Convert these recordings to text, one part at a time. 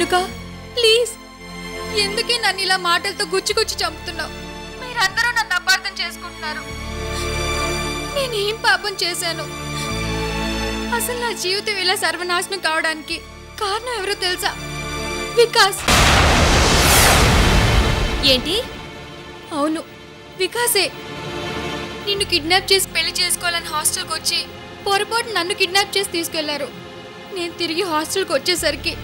Renuka please, ఎందుకే నన్ను ఇలా మాటలతో గుచ్చి చంపుతున్నావు? మీరందరూ నన్ను అపార్థం చేసుకుంటున్నారు. నేనేం పాపం చేశాను? అసలు నా జీవితం ఇలా సర్వనాశనం కావడానికి కారణం ఎవరో తెలుసా? వికాస్. ఏంటి? అవును, వికాసే. నిన్ను కిడ్నాప్ చేసి పెళ్లి చేసుకోవాలని హాస్టల్కి వచ్చి పొరపాటు నన్ను కిడ్నాప్ చేసి తీసుకెళ్లారు. నేను తిరిగి హాస్టల్కి వచ్చేసరికి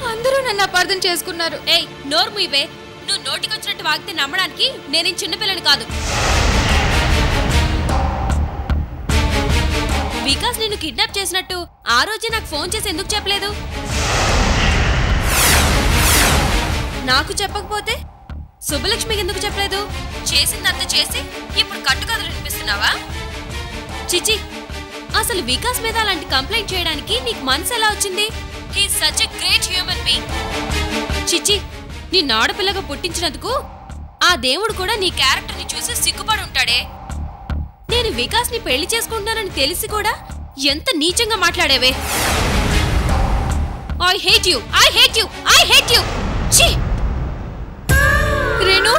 అందరూ నన్ను అపార్థం చేసుకున్నారు. ఏయ్, నోరు మూయవే. నువ్వు నోటికొచ్చినట్టు వాగితే నమ్మడానికి నేనేం చిన్నపిల్లని కాదు. వికాస్ నిన్ను కిడ్నాప్ చేసినట్టు ఆ రోజే నాకు ఫోన్ చేసి ఎందుకు చెప్పలేదు? నాకు చెప్పకపోతే శుభలక్ష్మికి ఎందుకు చెప్పలేదు? చేసిందంతా చేసి ఇప్పుడు కట్టుకథలు వినిపిస్తున్నావా? చిచి, అసలు వికాస్ మీద అలాంటి కంప్లైంట్ చేయడానికి నీకు మనసు ఎలా వచ్చింది? He is such a great human being. చిచి, నిన్ను ఆడపిల్లగా పుట్టించినందుకు ఆ దేవుడు కూడా నీ క్యారెక్టర్ని చూసి సిగ్గుపడి ఉంటాడే. నేను వికాస్ని పెళ్లి చేసుకుంటున్నానని తెలిసి కూడా ఎంత నీచంగా మాట్లాడేవే. I hate you, I hate you, I hate you. ఛీ! Renu,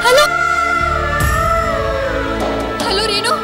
hello hello Renu.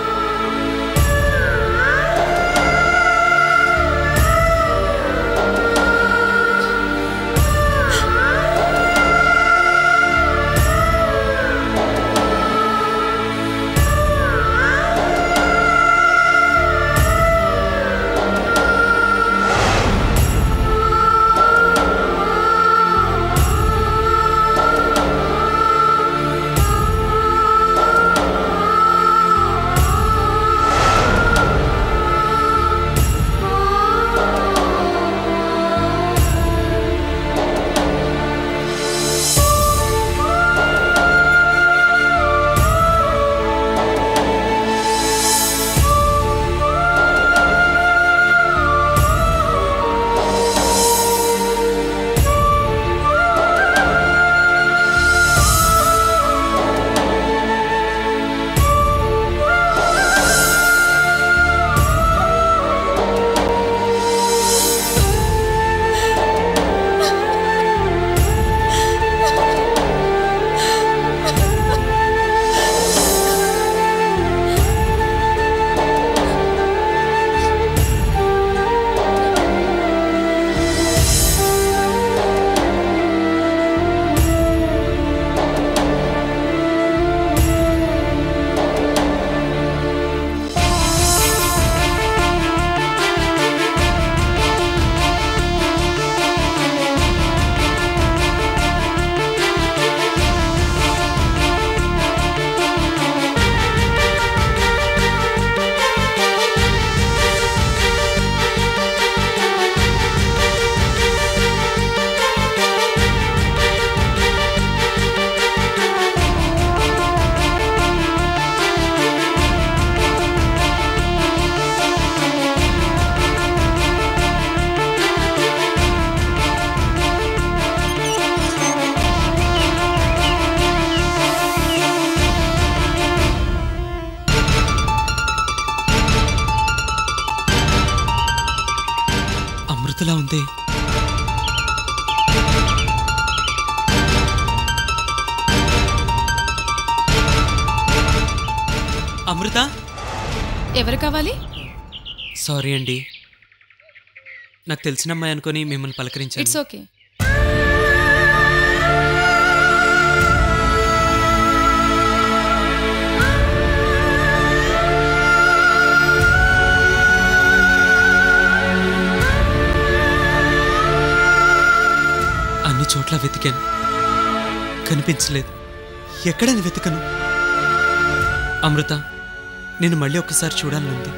అమృతలా ఉంది. అమృత, ఎవరు కావాలి? సారీ అండి, నాకు తెలిసిన అమ్మాయి అనుకొని మిమ్మల్ని పలకరించాను. It's okay. అన్ని చోట్ల వెతికాను, కనిపించలేదు. ఎక్కడని వెతకను? అమృత, నేను మళ్ళీ ఒక్కసారి చూడాలనుంది.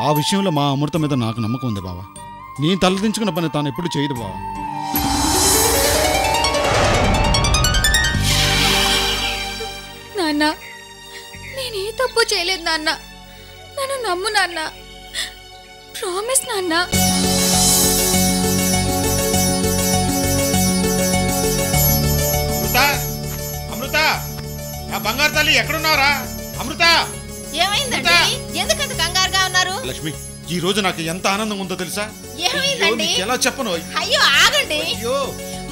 ఆ విషయంలో మా అమృత మీద నాకు నమ్మకం ఉంది బావా. నేను తలదించుకున్న పని తాను ఎప్పుడు చేయదు బావా. నాన్న, నేనే తప్పు చేయలేదు నాన్న. నన్ను నమ్ము నాన్న. ప్రామిస్ నాన్న. అమృత, అమృత, నా బంగారు తల్లి ఎక్కడున్నారా? అమృత, ఏమైందండి? ఎందుకంత కంగారుగా ఉన్నారు? లక్ష్మి, ఈ రోజు నాకు ఎంత ఆనందంగా ఉందో తెలుసా? ఏమైందండి? ఎలా చెప్పను? అయ్యో ఆగండి,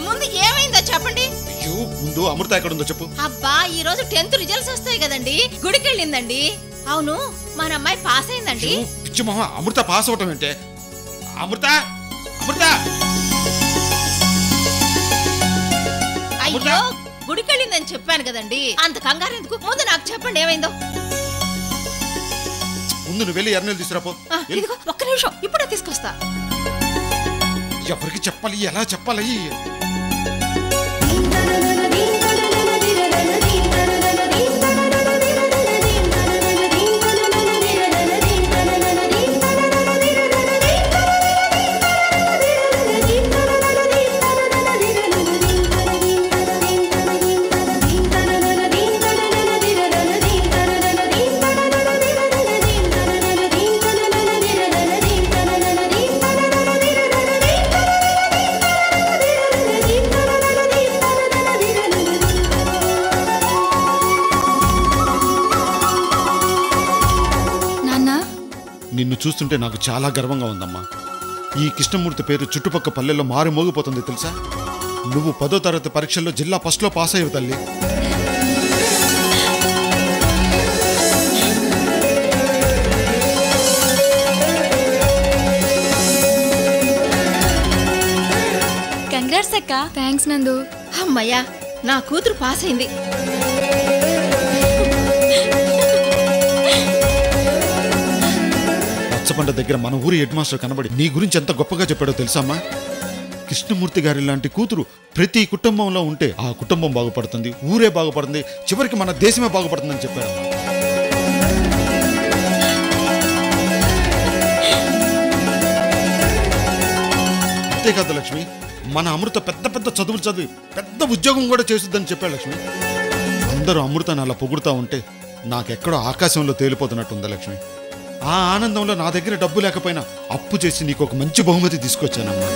ముందు ఏమైందో చెప్పండి. అయ్యో, ముందు అమృత ఎక్కడుందో చెప్పు. అబ్బా, ఈ రోజు 10th రిజల్ట్స్ వస్తాయి కదండి, గుడికి వెళ్ళిందండి. అవును, మన అమ్మాయి పాస్ అయిందండి. పిచ్చి మొహ, అమృత పాస్ అవటం ఏంటే? అమృత, అమృత, అయ్యో, గుడికి వెళ్ళిందని చెప్పాను కదండి, అంత కంగారు ఎందుకు? ముందు నాకు చెప్పండి ఏమైందో. ముందు నువ్వు వెళ్ళి ఎర్నెలు తీసుకురాపో. ఇదిగో ఒక్క నిమిషం, ఇప్పుడే తీసుకొస్తా. ఎవరికి చెప్పాలి, ఎలా చెప్పాలి? నిన్ను చూస్తుంటే నాకు చాలా గర్వంగా ఉందమ్మా. ఈ కృష్ణమూర్తి పేరు చుట్టుపక్క పల్లెల్లో మారి మోగిపోతుంది తెలుసా? నువ్వు 10వ తరగతి పరీక్షల్లో జిల్లా ఫస్ట్లో పాస్ అయ్యావు తల్లి. కంగ్రాట్స్ అక్క. థ్యాంక్స్ నందు. అమ్మయ్యా, నా కూతురు పాస్ అయింది. పచ్చబండ దగ్గర మన ఊరి హెడ్ మాస్టర్ కనబడి నీ గురించి ఎంత గొప్పగా చెప్పాడో తెలుసామ్మా? కృష్ణమూర్తి గారి లాంటి కూతురు ప్రతి కుటుంబంలో ఉంటే ఆ కుటుంబం బాగుపడుతుంది, ఊరే బాగుపడుతుంది, చివరికి మన దేశమే బాగుపడుతుందని చెప్పాడు. అంతేకాదు లక్ష్మి, మన అమృత పెద్ద పెద్ద చదువులు చదివి పెద్ద ఉద్యోగం కూడా చేస్తుందని చెప్పాడు లక్ష్మి. అందరూ అమృతని అలా పొగుడుతూ ఉంటే నాకెక్కడో ఆకాశంలో తేలిపోతున్నట్టుంది లక్ష్మి. ఆ ఆనందంలో నా దగ్గర డబ్బు లేకపోయినా అప్పు చేసి నీకు ఒక మంచి బహుమతి తీసుకొచ్చానమ్మా.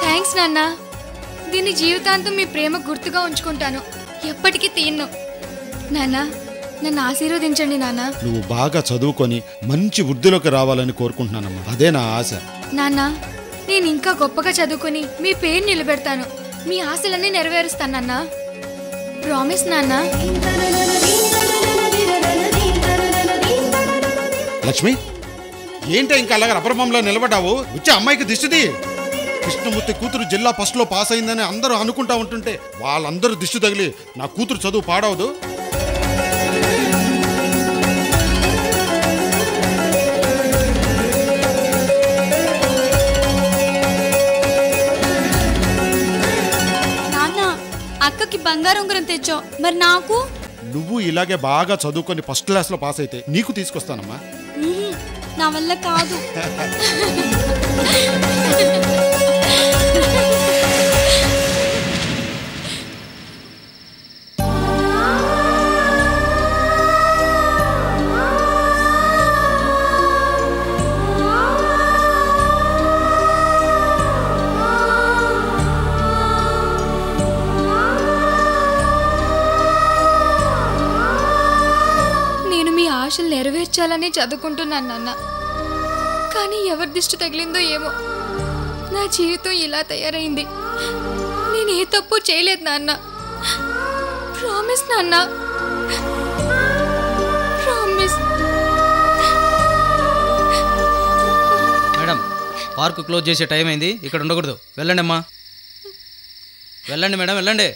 థ్యాంక్స్ నాన్న. దీని జీవితాంతం మీ ప్రేమ గుర్తుగా ఉంచుకుంటాను, ఎప్పటికీ తీయను. నాన్న, నన్ను ఆశీర్వదించండి నాన్న. నువ్వు బాగా చదువుకొని మంచి వృద్ధిలోకి రావాలని కోరుకుంటున్నానమ్మా. అదే నా ఆశ. నాన్న, నేను ఇంకా గొప్పగా చదువుకొని మీ పేరు నిలబెడతాను. మీ ఆశలన్నీ నెరవేరుస్తాను నాన్న. ప్రామిస్ నాన్న. లక్ష్మి, ఏంటో ఇంకా అలాగ రబ్బర్బంలో నిలబడ్డావు? వచ్చే అమ్మాయికి దిష్టిది. కృష్ణమూర్తి కూతురు జిల్లా ఫస్ట్లో పాస్ అయిందని అందరూ అనుకుంటా ఉంటుంటే వాళ్ళందరూ దిష్టి తగిలి నా కూతురు చదువు పాడవదు. అక్కకి బంగారం ఉంగరం తెచ్చావు, మరి నాకు? నువ్వు ఇలాగే బాగా చదువుకొని ఫస్ట్ క్లాస్లో పాస్ అయితే నీకు తీసుకొస్తానమ్మా. నా వల్ల కాదు. ఆశలు నెరవేర్చాలని చదువుకుంటున్నాను నాన్న. కానీ ఎవరి దిష్టి తగిలిందో ఏమో నా జీవితం ఇలా తయారైంది. నేను ఏ తప్పు చేయలేదు నాన్న. ప్రామిస్ నాన్న, ప్రామిస్. మేడం, పార్క్ క్లోజ్ చేసే టైం అయింది, ఇక్కడ ఉండకూడదు. వెళ్ళండి అమ్మా, వెళ్ళండి మేడం, వెళ్ళండి.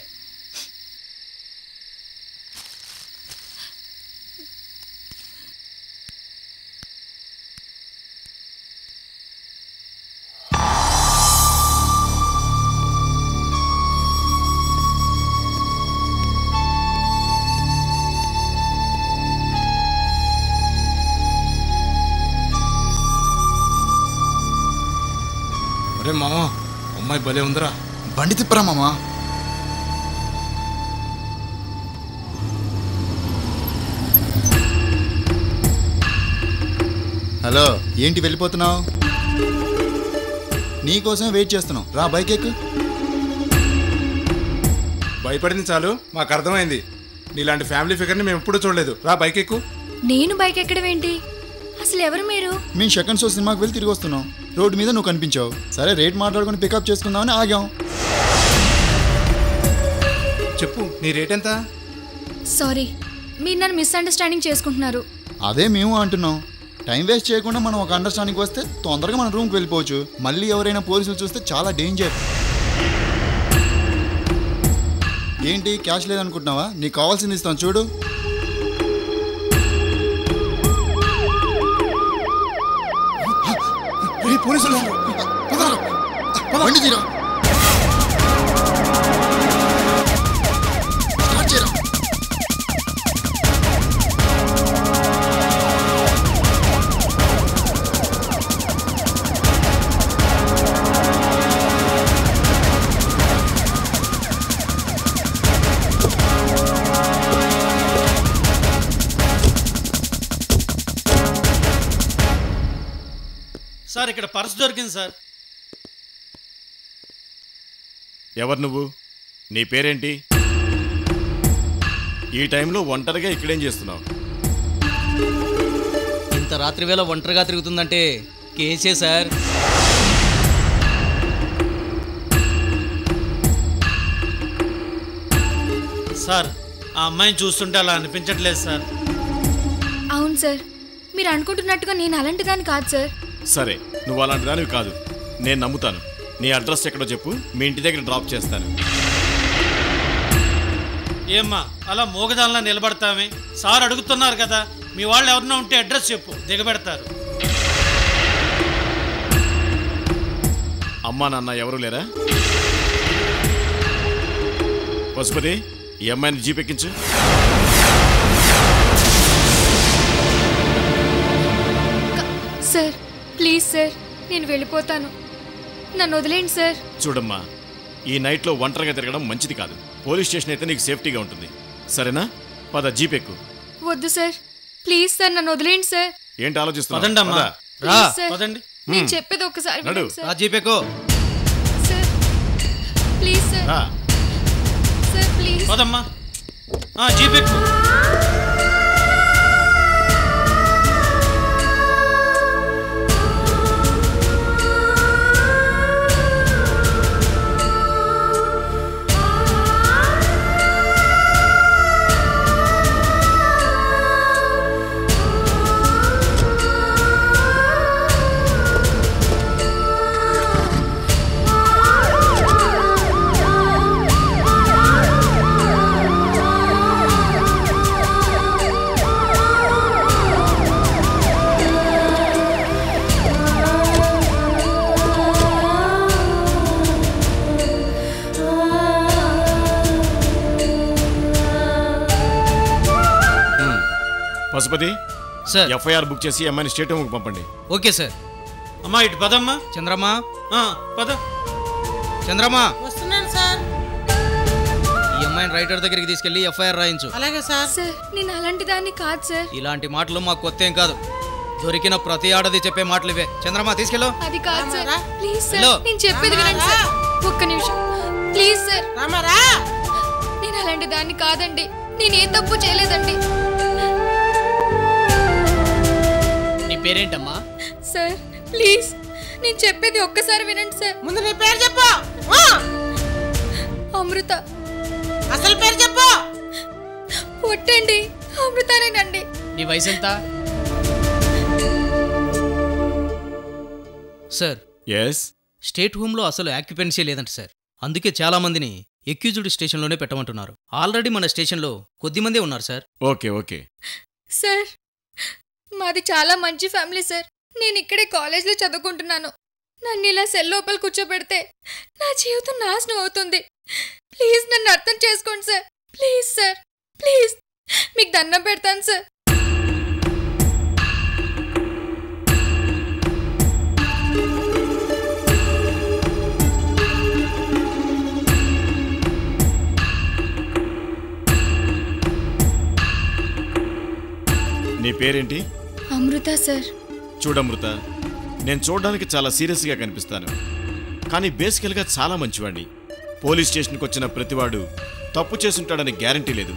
రే మామ, అమ్మాయి భలే ఉందిరా. బండి తిప్పరా మామా. హలో, ఏంటి వెళ్ళిపోతున్నావు? నీకోసమే వెయిట్ చేస్తున్నావు, రా బైక్ ఎక్కు. భయపడింది చాలు, మాకు అర్థమైంది. నీలాంటి ఫ్యామిలీ ఫిగర్ని మేము ఎప్పుడూ చూడలేదు. రా బైక్ ఎక్కు. నేను బైక్ ఎక్కడం ఏంటి? అసలు ఎవరు మీరు? మేము సెకండ్ షో సినిమాకి వెళ్ళి తిరిగి వస్తున్నాం. రోడ్డు మీద నువ్వు కనిపించావు. సరే రేట్ మాట్లాడుకుని పికప్ చేసుకుందామని ఆగాం. చెప్పు, నీ రేట్ ఎంత? సారీ, మీరు నన్ను మిస్అండర్స్టాండింగ్ చేసుకుంటున్నారు. అదే మేము అంటున్నాం. టైం వేస్ట్ చేయకుండా మనం ఒక అండర్స్టాండింగ్ వస్తే తొందరగా మన రూమ్కి వెళ్ళిపోవచ్చు. మళ్ళీ ఎవరైనా పోలీసులు చూస్తే చాలా డేంజర్. ఏంటి క్యాష్ లేదనుకుంటున్నావా? నీకు కావాల్సింది ఇస్తాను చూడు. పోలీసులు బండి తీరా. స్టార్ట్ చేయరా. సార్ ఇక్కడ పర్స్ దొరికింది సార్. ఎవరు నువ్వు? నీ పేరేంటి? ఈ టైంలో ఒంటరిగా ఇక్కడేం చేస్తున్నావు? ఇంత రాత్రి వేళ ఒంటరిగా తిరుగుతుందంటే కేసే సార్. సార్ ఆ అమ్మాయిని చూస్తుంటే అలా అనిపించట్లేదు సార్. అవును సార్, మీరు అనుకుంటున్నట్టుగా నేను అలాంటి దాన్ని కాదు సార్. సరే, నువ్వు అలాంటి దానివి కాదు, నేను నమ్ముతాను. నీ అడ్రస్ ఎక్కడో చెప్పు, మీ ఇంటి దగ్గర డ్రాప్ చేస్తాను. ఏమ్మా అలా మోగదానిలా నిలబడతామే? సార్ అడుగుతున్నారు కదా, మీ వాళ్ళు ఎవరన్నా ఉంటే అడ్రస్ చెప్పు, దిగబెడతారు. అమ్మా నాన్న ఎవరు లేరా? పశుపతి, ఈ అమ్మాయిని జీప్ ఎక్కించు. సార్ ప్లీజ్ సార్, నేను వెళ్ళిపోతాను, నన్ను వదిలేండి సార్. చూడమ్మా, ఈ నైట్లో ఒంటరిగా తిరగడం మంచిది కాదు. పోలీస్ స్టేషన్ అయితే నీకు సేఫ్టీగా ఉంటుంది, సరేనా? పద, జీప్ ఎక్కు. వద్దు సార్, ప్లీజ్ సార్, నన్ను వదిలేండి సార్. ఏంటి ఆలోచిస్తున్నావు? పదండమ్మా. పద. ప్లీజ్ సార్, పదండి. నేను చెప్పేది ఒకసారి నడు. వినండి సార్. ఆ జీపేకో. సార్ ప్లీజ్ సార్, రా. Sir please. పదమ్మా. జీప్ ఎక్కు. పశుపతి సార్. ఎఫ్ఐఆర్ బుక్ చేసి అమ్మాయిని స్టేట్ హోమ్కి పంపండి. Okay sir. అమ్మా ఇటు పదమ్మా. చంద్రమ్మా. పద. చంద్రమ్మా, వస్తున్నాను సార్. ఈ అమ్మాయిని రైటర్ దగ్గరికి తీసుకెళ్లి ఎఫ్ఐఆర్ రాయించు. అలాగే సార్. సార్ నేను అలాంటి దాన్ని కాదు సార్. ఇలాంటి మాటలు మాకు కొత్త ఏం కాదు. దొరికిన ప్రతి ఆడది చెప్పే మాటలు ఇవే. చంద్రమ్మా తీసుకెళ్ళు. అది కాదు సార్, ప్లీజ్ సార్, హలో. నేను చెప్పేది వినండి సార్. ఒక్క నిమిషం ప్లీజ్ సార్. రామారా. నేను అలాంటి దాన్ని కాదండి, నేను ఏ తప్పు చేయలేదండి. నీ పేరేంటమ్మా? సార్ ప్లీజ్, నేను చెప్పేది ఒక్కసారి వినండి సార్. ముందు నీ పేరు చెప్పు. అమృత. అసలు పేరు చెప్పు. ఒట్టండి, అమృతనేనండి. నీ వయసు ఎంత? Sir, yes. స్టేట్ హోమ్లో అసలు ఆక్యుపెన్సీ లేదంట సార్. అందుకే చాలా మందిని ఎక్యూజ్డ్ స్టేషన్లోనే పెట్టమంటున్నారు. ఆల్రెడీ మన స్టేషన్లో కొద్దిమందే ఉన్నారు సార్. Okay okay. సార్ మాది చాలా మంచి ఫ్యామిలీ సార్. నేను ఇక్కడే కాలేజ్లో చదువుకుంటున్నాను. నన్ను ఇలా సెల్ లోపల కూర్చోబెడితే నా జీవితం నాశనం అవుతుంది. ప్లీజ్ నన్ను అర్థం చేసుకోండి సార్. ప్లీజ్ సార్, ప్లీజ్, మీకు దండం పెడతాను సార్. నీ పేరేంటి? అమృత సార్. చూడమృత, నేను చూడడానికి చాలా సీరియస్గా కనిపిస్తాను, కానీ బేసికల్గా చాలా మంచివాడిని. పోలీస్ స్టేషన్కి వచ్చిన ప్రతివాడు తప్పు చేసుంటాడని గ్యారంటీ లేదు.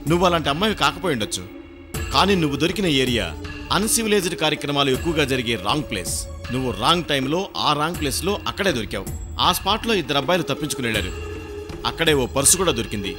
నువ్వు అలాంటి అమ్మాయి కాకపోయి ఉండొచ్చు, కానీ నువ్వు దొరికిన ఏరియా అన్సివిలైజ్డ్ కార్యక్రమాలు ఎక్కువగా జరిగే రాంగ్ ప్లేస్. నువ్వు రాంగ్ టైంలో ఆ రాంగ్ ప్లేస్లో అక్కడే దొరికావు. ఆ స్పాట్లో 2 అబ్బాయిలు తప్పించుకుని వెళ్ళారు. అక్కడే ఓ పర్సు కూడా దొరికింది.